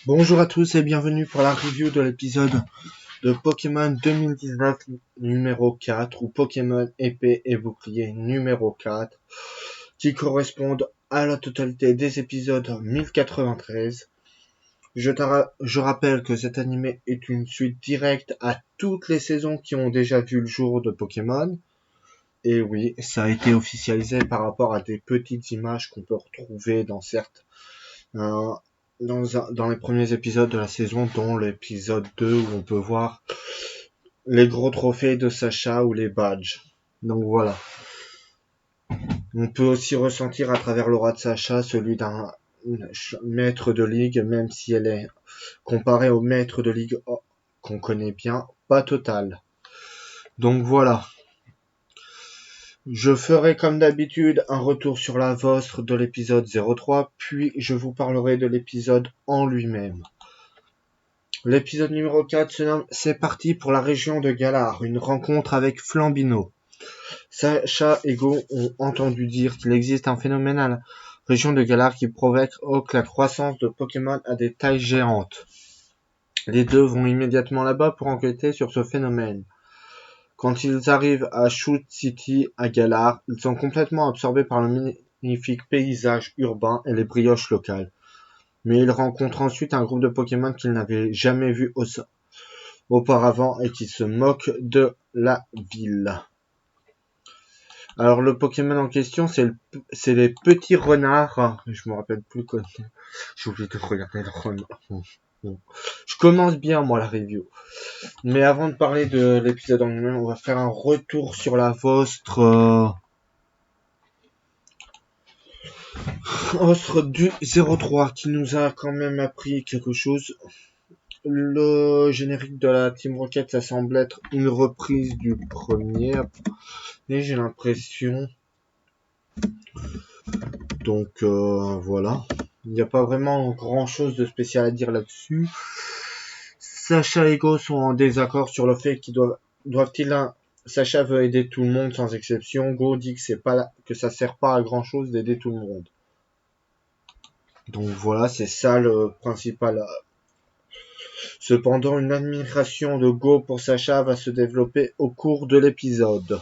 Bonjour à tous et bienvenue pour la review de l'épisode de Pokémon 2019 numéro 4 ou Pokémon épée et bouclier numéro 4 qui correspondent à la totalité des épisodes 1093. Je rappelle que cet animé est une suite directe à toutes les saisons qui ont déjà vu le jour de Pokémon. Et oui, ça a été officialisé par rapport à des petites images qu'on peut retrouver dans euh, dans les premiers épisodes de la saison, dont l'épisode 2 où on peut voir les gros trophées de Sacha ou les badges. Donc voilà. On peut aussi ressentir à travers l'aura de Sacha celui d'un maître de ligue, même si elle est comparée au maître de ligue qu'on connaît bien, pas total. Donc voilà. Je ferai comme d'habitude un retour sur la vostre de l'épisode 03, puis je vous parlerai de l'épisode en lui-même. L'épisode numéro 4 se nomme C'est parti pour la région de Galar, une rencontre avec Flambino. Sacha et Go ont entendu dire qu'il existe un phénomène à la région de Galar qui provoque la croissance de Pokémon à des tailles géantes. Les deux vont immédiatement là-bas pour enquêter sur ce phénomène. Quand ils arrivent à Shoot City, à Galar, ils sont complètement absorbés par le magnifique paysage urbain et les brioches locales. Mais ils rencontrent ensuite un groupe de Pokémon qu'ils n'avaient jamais vu auparavant et qui se moquent de la ville. Alors le Pokémon en question, c'est les petits renards. Je me rappelle plus quoi. J'ai oublié de regarder le renard. Bon. Je commence bien moi la review. Mais avant de parler de l'épisode en lui-même, on va faire un retour sur la vostre du 03 qui nous a quand même appris quelque chose. Le générique de la Team Rocket, ça semble être une reprise du premier. Et j'ai l'impression. Donc voilà. Il n'y a pas vraiment grand chose de spécial à dire là-dessus. Sacha et Go sont en désaccord sur le fait qu'ils doivent-ils. Sacha veut aider tout le monde sans exception. Go dit que ça sert pas à grand chose d'aider tout le monde. Donc voilà, c'est ça le principal. Cependant, une admiration de Go pour Sacha va se développer au cours de l'épisode.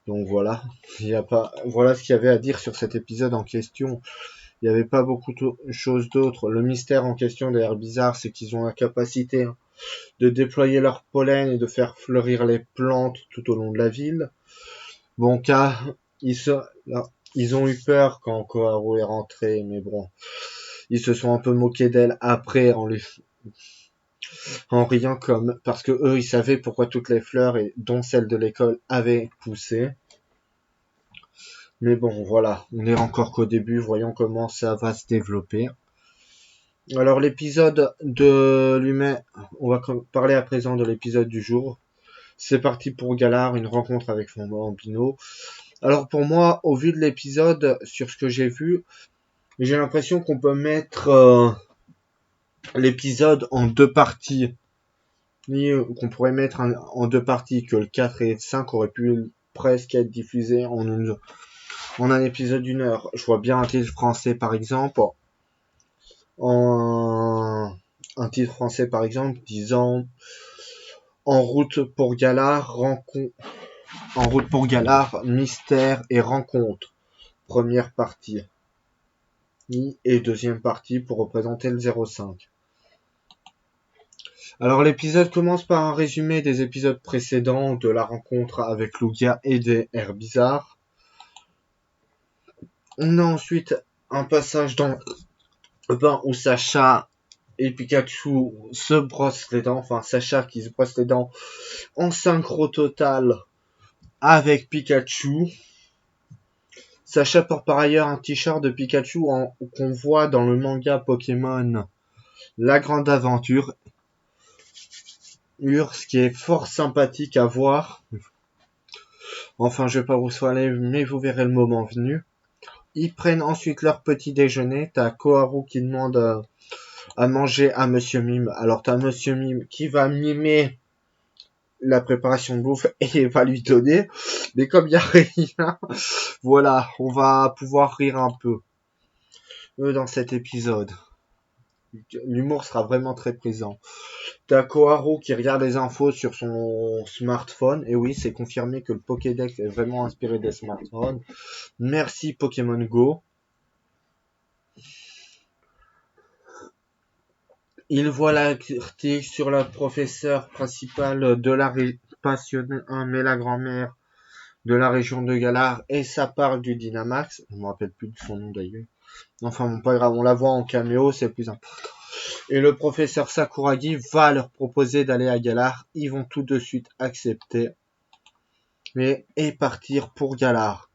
Donc voilà, voilà ce qu'il y avait à dire sur cet épisode en question. Il n'y avait pas beaucoup de choses d'autres. Le mystère en question des Herbizarres, c'est qu'ils ont la capacité de déployer leur pollen et de faire fleurir les plantes tout au long de la ville. Bon, car ils ont eu peur quand Koharu est rentré, mais bon, ils se sont un peu moqués d'elle après en riant parce que eux, ils savaient pourquoi toutes les fleurs, et dont celle de l'école, avaient poussé. Mais bon, voilà, on est encore qu'au début, voyons comment ça va se développer. Alors l'épisode de lui-même, on va parler à présent de l'épisode du jour. C'est parti pour Galar, une rencontre avec Flambino. Alors pour moi, au vu de l'épisode, sur ce que j'ai vu, j'ai l'impression qu'on peut mettre l'épisode en deux parties. Qu'on pourrait mettre en deux parties, que le 4 et le 5 auraient pu presque être diffusés en un épisode d'une heure. Je vois bien un titre français par exemple, un titre français par exemple disant En route pour Galar, mystère et rencontre. Première partie. Et deuxième partie pour représenter le 05. Alors l'épisode commence par un résumé des épisodes précédents de la rencontre avec Lugia et des Herbizarres. On a ensuite un passage dans le bain où Sacha et Pikachu se brossent les dents. Enfin, Sacha qui se brosse les dents en synchro total avec Pikachu. Sacha porte par ailleurs un t-shirt de Pikachu qu'on voit dans le manga Pokémon La Grande Aventure, ce qui est fort sympathique à voir. Enfin, je vais pas vous spoiler, mais vous verrez le moment venu. Ils prennent ensuite leur petit déjeuner. T'as Koharu qui demande à manger à Monsieur Mime. Alors t'as Monsieur Mime qui va mimer la préparation de bouffe et va lui donner. Mais comme il n'y a rien, voilà, on va pouvoir rire un peu. dans cet épisode. L'humour sera vraiment très présent. T'as Koharu qui regarde les infos sur son smartphone. Et oui, c'est confirmé que le Pokédex est vraiment inspiré des smartphones. Merci Pokémon Go. Il voit l'article sur la professeure principale de la passionnée, mais la grand-mère de la région de Galar, et ça parle du Dynamax. Je me rappelle plus de son nom d'ailleurs. Enfin bon, pas grave, on la voit en caméo, c'est le plus important. Et le professeur Sakuragi va leur proposer d'aller à Galar. Ils vont tout de suite accepter et partir pour Galar.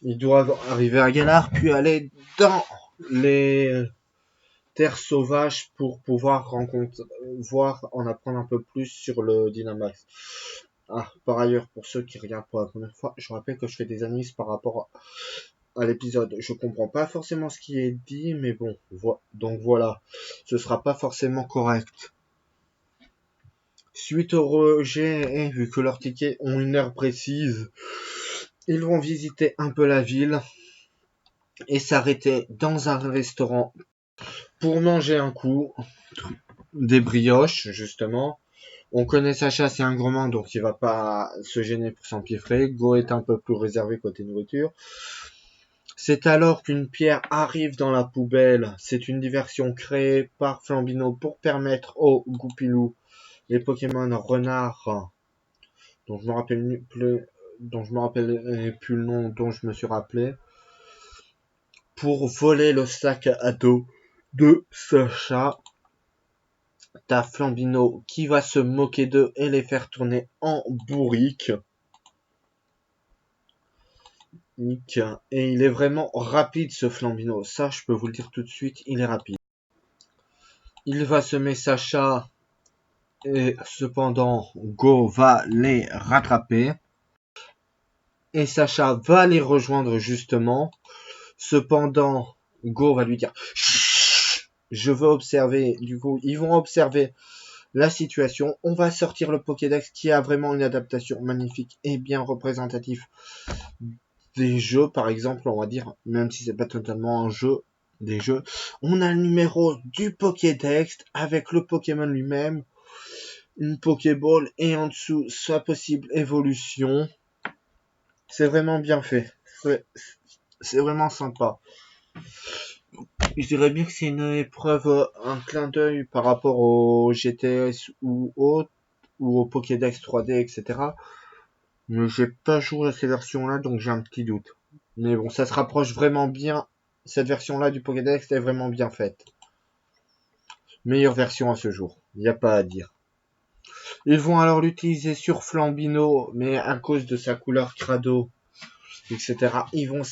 Ils doivent arriver à Galar, puis aller dans les terres sauvages pour pouvoir en apprendre un peu plus sur le Dynamax. Ah, par ailleurs, pour ceux qui regardent pour la première fois, je rappelle que je fais des analyses par rapport à l'épisode. Je comprends pas forcément ce qui est dit, mais bon, donc voilà, ce sera pas forcément correct. Suite au rejet, et vu que leurs tickets ont une heure précise, ils vont visiter un peu la ville et s'arrêter dans un restaurant pour manger un coup, des brioches justement. On connaît Sacha, c'est un gourmand, donc il va pas se gêner pour s'empiffrer. Go est un peu plus réservé côté nourriture. C'est alors qu'une pierre arrive dans la poubelle. C'est une diversion créée par Flambino pour permettre aux Goupilou, les Pokémon renards, dont je me rappelle plus le nom, dont je me suis rappelé, pour voler le sac à dos de Sacha. T'as Flambino qui va se moquer d'eux et les faire tourner en bourrique. Et il est vraiment rapide ce Flambino. Ça, je peux vous le dire tout de suite, il est rapide. Il va semer Sacha et cependant Go va les rattraper. Et Sacha va les rejoindre justement. Cependant, Go va lui dire Chut, je veux observer. Du coup, ils vont observer la situation. On va sortir le Pokédex qui a vraiment une adaptation magnifique et bien représentative des jeux, par exemple, on va dire, même si c'est pas totalement un jeu, des jeux. On a le numéro du Pokédex avec le Pokémon lui-même, une Pokéball et en dessous sa possible évolution. C'est vraiment bien fait. C'est vraiment sympa. Je dirais bien que c'est une épreuve, un clin d'œil par rapport au GTS ou au Pokédex 3D, etc. Mais j'ai pas joué à ces versions-là, donc j'ai un petit doute. Mais bon, ça se rapproche vraiment bien. Cette version-là du Pokédex est vraiment bien faite. Meilleure version à ce jour. Il n'y a pas à dire. Ils vont alors l'utiliser sur Flambino, mais à cause de sa couleur crado, etc. Ils vont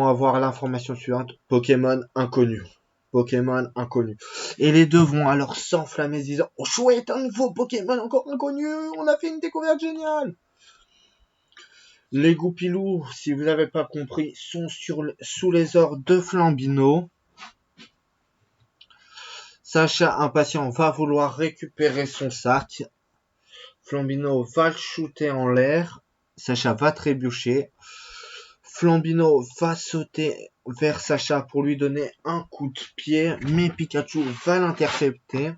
avoir l'information suivante. Pokémon inconnu. Pokémon inconnu. Et les deux vont alors s'enflammer, disant oh chouette, un nouveau Pokémon encore inconnu, on a fait une découverte géniale. Les Goupilou, si vous n'avez pas compris, sont sous les ordres de Flambino. Sacha, impatient, va vouloir récupérer son sac. Flambino va le shooter en l'air. Sacha va trébucher. Flambino va sauter vers Sacha pour lui donner un coup de pied, mais Pikachu va l'intercepter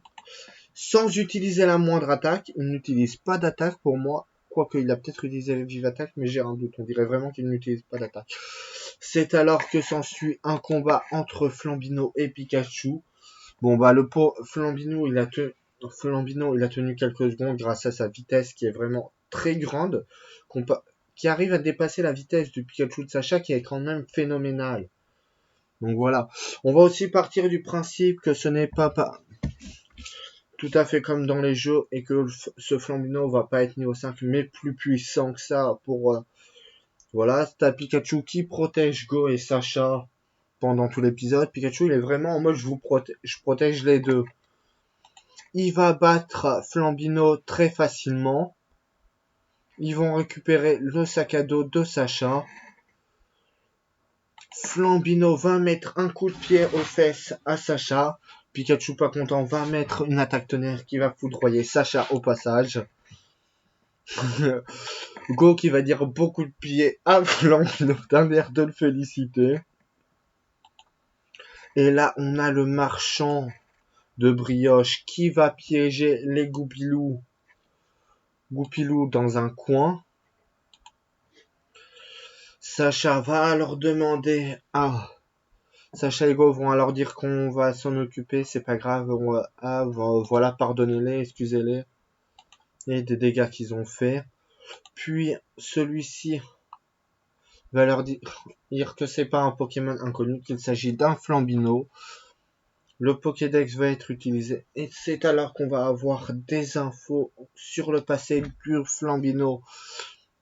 sans utiliser la moindre attaque. Il n'utilise pas d'attaque pour moi, quoique il a peut-être utilisé le Vive Attaque, mais j'ai un doute. On dirait vraiment qu'il n'utilise pas d'attaque. C'est alors que s'ensuit un combat entre Flambino et Pikachu. Bon bah le Flambino il a tenu quelques secondes grâce à sa vitesse qui est vraiment très grande, qui arrive à dépasser la vitesse du Pikachu de Sacha qui est quand même phénoménale. Donc voilà. On va aussi partir du principe que ce n'est pas tout à fait comme dans les jeux et que ce Flambino va pas être niveau 5 mais plus puissant que ça pour voilà, t'as Pikachu qui protège Go et Sacha pendant tout l'épisode. Pikachu il est vraiment en mode je protège les deux. Il va battre Flambino très facilement. Ils vont récupérer le sac à dos de Sacha. Flambino va mettre un coup de pied aux fesses à Sacha. Pikachu pas content va mettre une attaque tonnerre qui va foudroyer Sacha au passage. Go qui va dire beaucoup de pieds à Flambino, d'un air de le féliciter. Et là, on a le marchand de brioche qui va piéger les Goupilou dans un coin. Sacha va leur demander Sacha et Go vont alors dire qu'on va s'en occuper, c'est pas grave, voilà, pardonnez-les, excusez-les, et des dégâts qu'ils ont fait. Puis celui-ci va leur dire que c'est pas un Pokémon inconnu, qu'il s'agit d'un Flambino. Le Pokédex va être utilisé et c'est alors qu'on va avoir des infos sur le passé du Flambino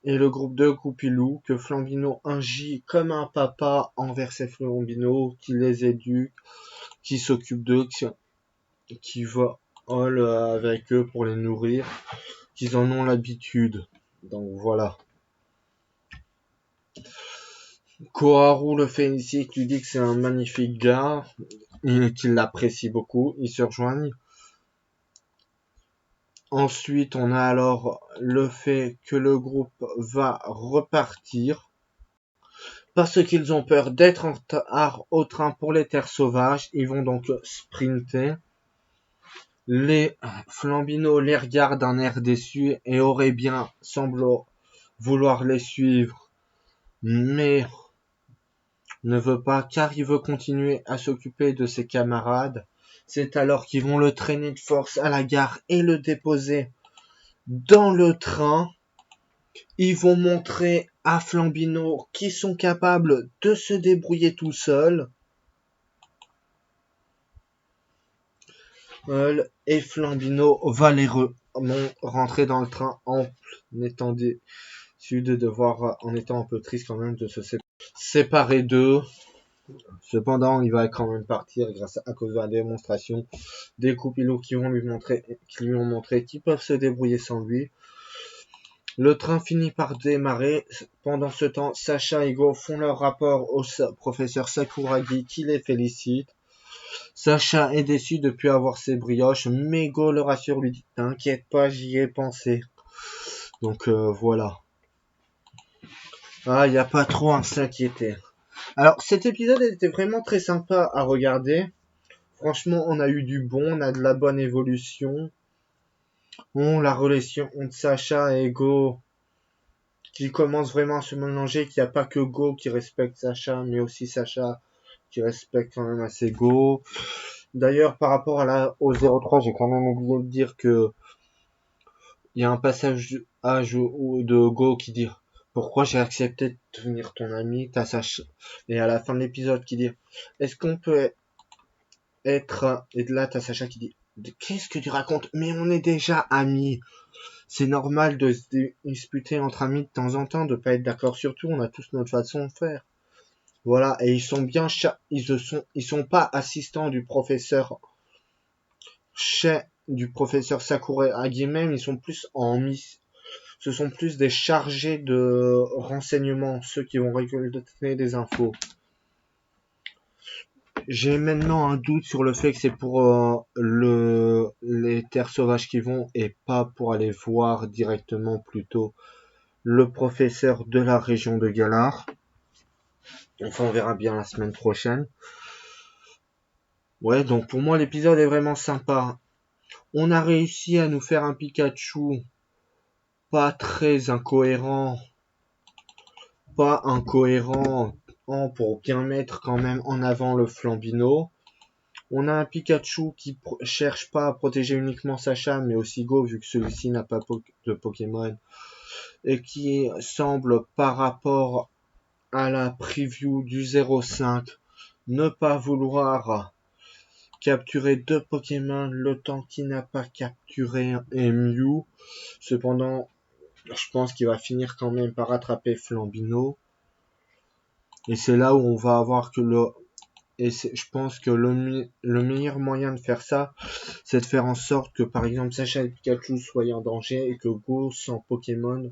et le groupe de Goupilou, que Flambino agit comme un papa envers ses Flambinos, qui les éduque, qui s'occupe d'eux, qui va avec eux pour les nourrir, qu'ils en ont l'habitude. Donc voilà. Koharu le félicite, lui dit que c'est un magnifique gars, et qu'il l'apprécie beaucoup, ils se rejoignent. Ensuite, on a alors le fait que le groupe va repartir parce qu'ils ont peur d'être en retard au train pour les terres sauvages. Ils vont donc sprinter. Les Flambinos les regardent d'un air déçu et auraient bien semblé vouloir les suivre, mais ne veut pas car il veut continuer à s'occuper de ses camarades. C'est alors qu'ils vont le traîner de force à la gare et le déposer dans le train. Ils vont montrer à Flambino qu'ils sont capables de se débrouiller tout seuls. Et Flambino va les rentrer dans le train en étant déçu de devoir, en étant un peu triste quand même de se séparer d'eux. Cependant, il va quand même partir à cause de la démonstration des Goupilou qui lui ont montré qu'ils peuvent se débrouiller sans lui. Le train finit par démarrer. Pendant ce temps, Sacha et Go font leur rapport au professeur Sakuragi qui les félicite. Sacha est déçu de ne plus avoir ses brioches, mais Go le rassure, lui dit t'inquiète pas, j'y ai pensé. Donc voilà. Il n'y a pas trop à s'inquiéter. Alors cet épisode était vraiment très sympa à regarder. Franchement, on a eu du bon, on a de la bonne évolution. La relation entre Sacha et Go qui commence vraiment à se mélanger, qu'il n'y a pas que Go qui respecte Sacha, mais aussi Sacha qui respecte quand même assez Go. D'ailleurs, par rapport au 03, j'ai quand même oublié de dire que il y a un passage de Go qui dit pourquoi j'ai accepté de devenir ton ami, t'as Sacha. Et à la fin de l'épisode qui dit est-ce qu'on peut être, et là t'as Sacha qui dit qu'est-ce que tu racontes, mais on est déjà amis. C'est normal de se disputer entre amis de temps en temps, de pas être d'accord sur tout, on a tous notre façon de faire. Voilà, et ils sont bien ils sont pas assistants du professeur Sakuragi même, ils sont plus ce sont plus des chargés de renseignements, ceux qui vont récolter des infos. J'ai maintenant un doute sur le fait que c'est pour les terres sauvages qui vont et pas pour aller voir directement plutôt le professeur de la région de Galar. Enfin, on verra bien la semaine prochaine. Ouais, donc pour moi, l'épisode est vraiment sympa. On a réussi à nous faire un Pikachu pas très incohérent, pour bien mettre quand même en avant le Flambino. On a un Pikachu qui cherche pas à protéger uniquement Sacha, mais aussi Go, vu que celui-ci n'a pas de Pokémon, et qui semble, par rapport à la preview du 05, ne pas vouloir capturer 2 Pokémon le temps qu'il n'a pas capturé un Mew. Cependant, je pense qu'il va finir quand même par attraper Flambino. Et c'est là où on va avoir que je pense que le meilleur moyen de faire ça, c'est de faire en sorte que par exemple Sacha et Pikachu soient en danger et que Go sans Pokémon,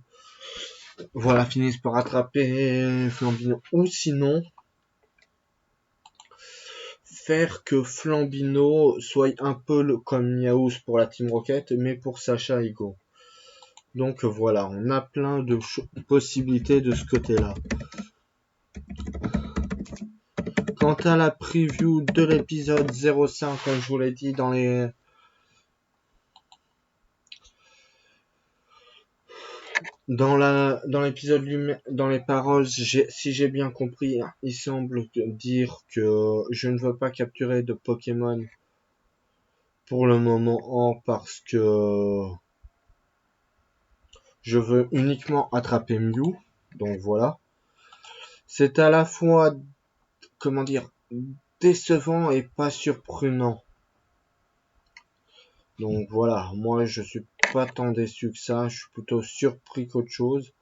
voilà, finisse par attraper Flambino. Ou sinon, faire que Flambino soit un peu comme Meowth pour la Team Rocket, mais pour Sacha et Go. Donc voilà, on a plein de possibilités de ce côté-là. Quant à la preview de l'épisode 05, comme je vous l'ai dit dans l'épisode, dans les paroles, si j'ai bien compris, il semble dire que je ne veux pas capturer de Pokémon pour le moment parce que je veux uniquement attraper Mew. Donc voilà. C'est à la fois, comment dire, décevant et pas surprenant. Donc voilà, moi je suis pas tant déçu que ça, je suis plutôt surpris qu'autre chose.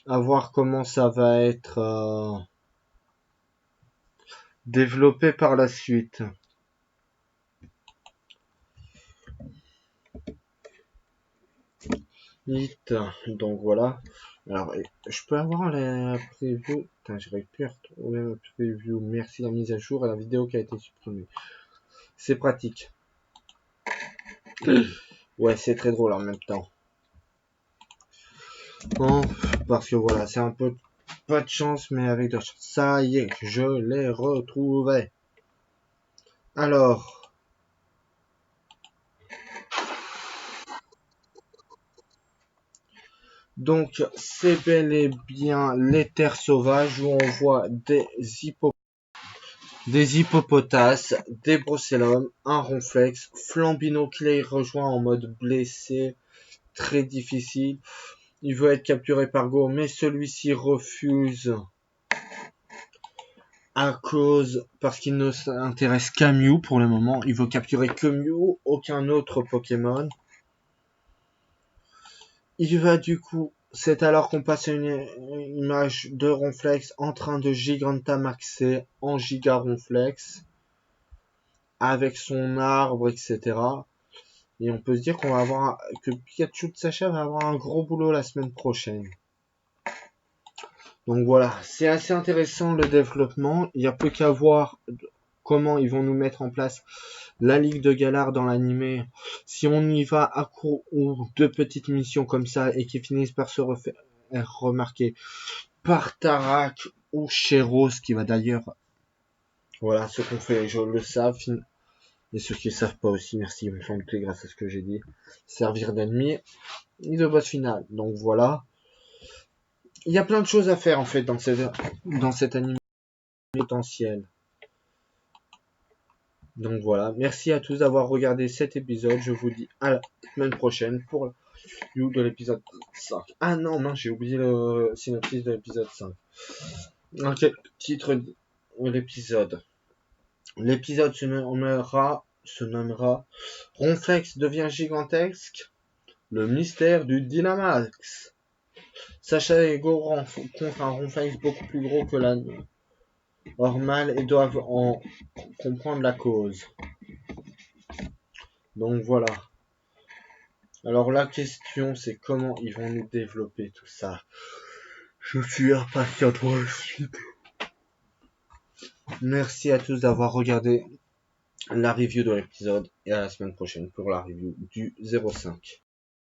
À voir comment ça va être développé par la suite. Donc voilà. Alors, je peux avoir la preview. Putain, j'arrive plus à retrouver la preview. Merci la mise à jour et la vidéo qui a été supprimée. C'est pratique. Ouais, c'est très drôle en même temps. Bon, parce que voilà, c'est un peu pas de chance, mais avec de chance. Ça y est, je l'ai retrouvé. Alors, donc c'est bel et bien les terres sauvages où on voit des hippopotames, des brucellums, un ronflex, Flambino qui les rejoint en mode blessé, très difficile. Il veut être capturé par Go, mais celui-ci refuse parce qu'il ne s'intéresse qu'à Mew pour le moment. Il veut capturer que Mew, aucun autre Pokémon. Il va du coup, c'est alors qu'on passe à une image de Ronflex en train de Gigantamaxer en Giga Ronflex avec son arbre, etc. Et on peut se dire qu'on va avoir que Pikachu de Sacha va avoir un gros boulot la semaine prochaine. Donc voilà, c'est assez intéressant le développement. Il n'y a plus qu'à voir comment ils vont nous mettre en place la Ligue de Galar dans l'animé. Si on y va à court ou de petites missions comme ça et qui finissent par se refaire remarquer par Tarak ou Sheros qui va d'ailleurs, voilà, ce qu'on fait, je le savent, et ceux qui ne savent pas aussi, merci, ils me font douter grâce à ce que j'ai dit, servir d'ennemi, et de boss final. Donc voilà. Il y a plein de choses à faire en fait dans cet anime potentiel. Donc voilà, merci à tous d'avoir regardé cet épisode. Je vous dis à la semaine prochaine pour la review de l'épisode 5. Ah non, mince, j'ai oublié le synopsis de l'épisode 5. Ok, titre de l'épisode. L'épisode se nommera Ronflex devient gigantesque, le mystère du Dynamax. Sacha et Go contre un Ronflex beaucoup plus gros que la normale et doivent en comprendre la cause. Donc voilà. Alors la question c'est comment ils vont nous développer tout ça. Je suis impatient pour la suite. Merci à tous d'avoir regardé la review de l'épisode et à la semaine prochaine pour la review du 05.